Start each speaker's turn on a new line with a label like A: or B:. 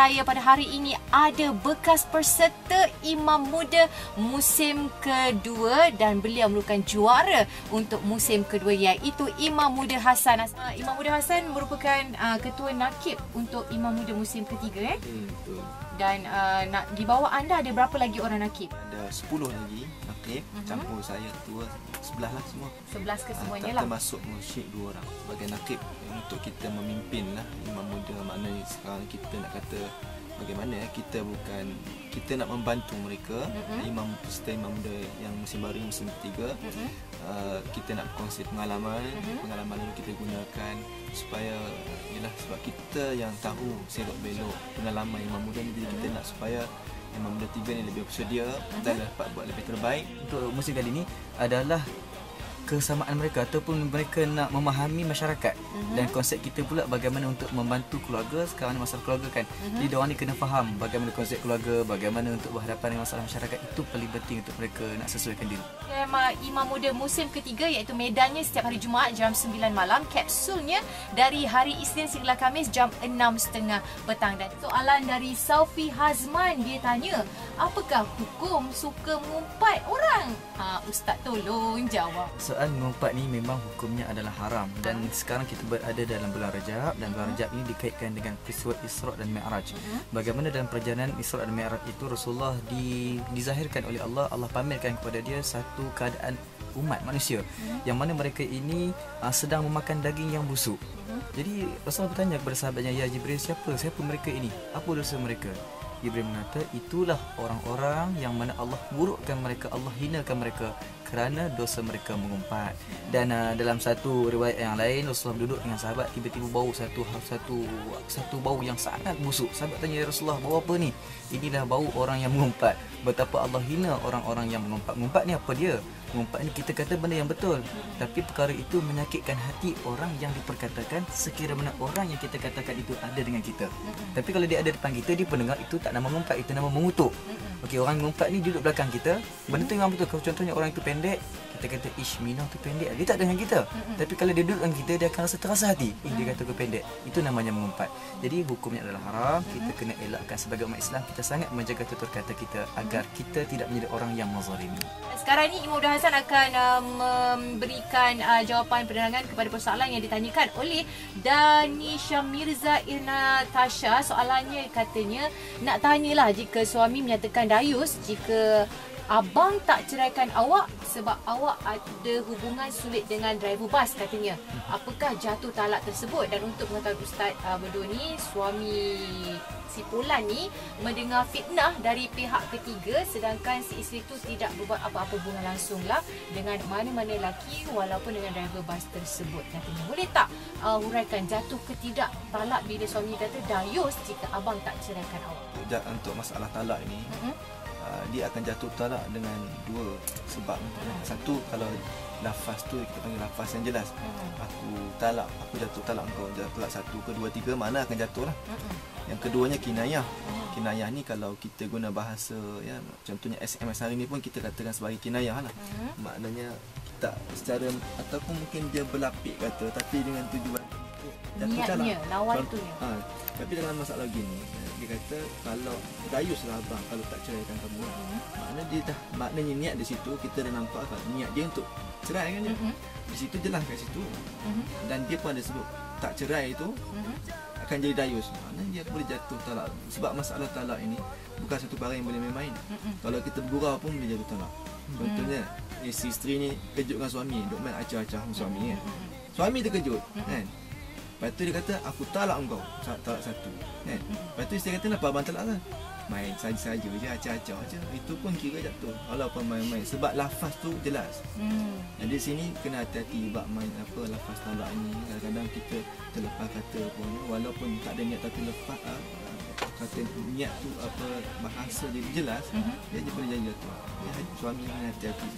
A: saya pada hari ini ada bekas peserta Imam Muda musim kedua dan beliau merupakan juara untuk musim kedua, iaitu Imam Muda Hassan. Imam Muda Hassan merupakan ketua nakib untuk Imam Muda musim ketiga.
B: Betul.
A: Dan di bawah anda ada berapa lagi orang nakib?
B: Ada 10 lagi nakib, campur saya ketua, 11 lah semua.
A: 11 ke semuanya lah.
B: Termasuk mursyid 2 orang sebagai nakib untuk kita memimpin lah Imam Muda. Maknanya sekarang kita nak kata bagaimana kita nak membantu mereka, imam peserta Imam Muda yang musim baru, musim ketiga. Kita nak kongsi pengalaman yang kita gunakan supaya sebab kita yang tahu selok belok pengalaman Imam Muda ni, jadi kita nak supaya Imam Muda 3 ni lebih bersedia dan dapat buat lebih terbaik.
C: Untuk musim kali ini adalah kesamaan mereka ataupun mereka nak memahami masyarakat dan konsep kita pula bagaimana untuk membantu keluarga. Sekarang ni masalah keluarga kan, jadi diorang ni kena faham bagaimana konsep keluarga, bagaimana untuk berhadapan dengan masalah masyarakat. Itu paling penting untuk mereka nak sesuaikan diri.
A: Imam Muda musim ketiga, iaitu medannya setiap hari Jumaat jam 9 malam, kapsulnya dari hari Isnin sehingga Khamis jam 6.30 petang. Dan soalan dari Saufi Hazman, dia tanya, apakah hukum suka mengumpat orang? Ustaz tolong jawab.
C: Soal mengumpat ni memang hukumnya adalah haram, dan sekarang kita berada dalam bulan Rajab, dan bulan Rajab ini dikaitkan dengan peristiwa Isra' dan Mi'raj. Bagaimana dalam perjalanan Isra' dan Mi'raj itu Rasulullah dizahirkan oleh Allah pamerkan kepada dia satu keadaan umat manusia yang mana mereka ini sedang memakan daging yang busuk. Jadi Rasulullah bertanya kepada sahabatnya, ya Jibril, siapa mereka ini? Apa dosa mereka? Jibril mengata, itulah orang-orang yang mana Allah burukkan mereka, Allah hinakan mereka kerana dosa mereka mengumpat. Dan dalam satu riwayat yang lain, Rasulullah duduk dengan sahabat, tiba-tiba bau satu bau yang sangat busuk. Sahabat tanya, ya Rasulullah, bau apa ni? Inilah bau orang yang mengumpat. Betapa Allah hina orang-orang yang mengumpat. Mengumpat ni apa dia? Mengumpat ni kita kata benda yang betul, tapi perkara itu menyakitkan hati orang yang diperkatakan, sekira mana orang yang kita katakan itu ada dengan kita. Tapi kalau dia ada depan kita, dia pendengar, itu tak nama mengumpat, itu nama mengutuk. Okey, orang mengumpat ni duduk belakang kita, benda tu memang betul. Kalau contohnya orang itu pendek, kita kata, ish, Minah tu pendek, dia tak dengan kita. Tapi kalau dia duduk dengan kita, dia akan rasa terasa hati, dia kata aku pendek. Itu namanya mengumpat. Jadi hukumnya adalah haram. Kita kena elakkan. Sebagai umat Islam, kita sangat menjaga tutur kata kita agar kita tidak menjadi orang yang mazalimi.
A: Sekarang ni Imam Muda Hassan akan memberikan jawapan penerangan kepada persoalan yang ditanyakan oleh Danisha Mirza Irna Tasha. Soalannya katanya, nak tanyalah jika suami menyatakan dayus jika abang tak ceraikan awak sebab awak ada hubungan sulit dengan driver bas katanya. Apakah jatuh talak tersebut? Dan untuk mengetahui Ustaz berdua ni, suami si Polan ni mendengar fitnah dari pihak ketiga, sedangkan si isteri tu tidak berbuat apa-apa hubungan langsung lah dengan mana-mana lelaki walaupun dengan driver bas tersebut katanya. Boleh tak huraikan jatuh ke tidak talak bila suami kata dayus jika abang tak ceraikan awak?
B: Untuk masalah talak ini, dia akan jatuh talak dengan dua sebab. Satu, kalau lafaz tu kita panggil lafaz yang jelas, aku jatuh talak engkau, talak 1, 2, 3, mana akan jatuh lah. Yang keduanya kinayah. Kinayah ni kalau kita guna bahasa, ya, contohnya SMS hari ni pun kita katakan sebagai kinayah lah. Maknanya kita secara, ataupun mungkin dia berlapik kata, tapi dengan tujuan
A: niatnya, lawan tu.
B: Tapi dalam masalah gini, dia kata kalau dayus lah abang kalau tak ceraikan kamu, maknanya niat di situ kita dah nampak kan, niat dia untuk cerai kan dia. Di situ jelas kat situ. Dan dia pun ada sebut tak cerai itu akan jadi dayus. Maknanya dia boleh jatuh talak. Sebab masalah talak ini bukan satu perkara yang boleh main-main. Kalau kita bergurau pun boleh jatuh talak. Contohnya isteri ni kejutkan suami, duk main acah-acah suami kan. Suami terkejut kan. Lepas tu dia kata, aku talak engkau, talak 1 kan. Lepas tu isteri kata, kenapa abang talak kan? Main saja-saja je, acah-acah je. Itu pun kira jatuh, walaupun main-main. Sebab lafaz tu jelas. Jadi sini kena hati-hati bab main lafaz talak ni. Kadang-kadang kita terlepas kata pun, walaupun tak ada niat, tapi lepas kata niat tu bahasa dia jelas, dia boleh jadi jatuh. Suami kena hati-hati.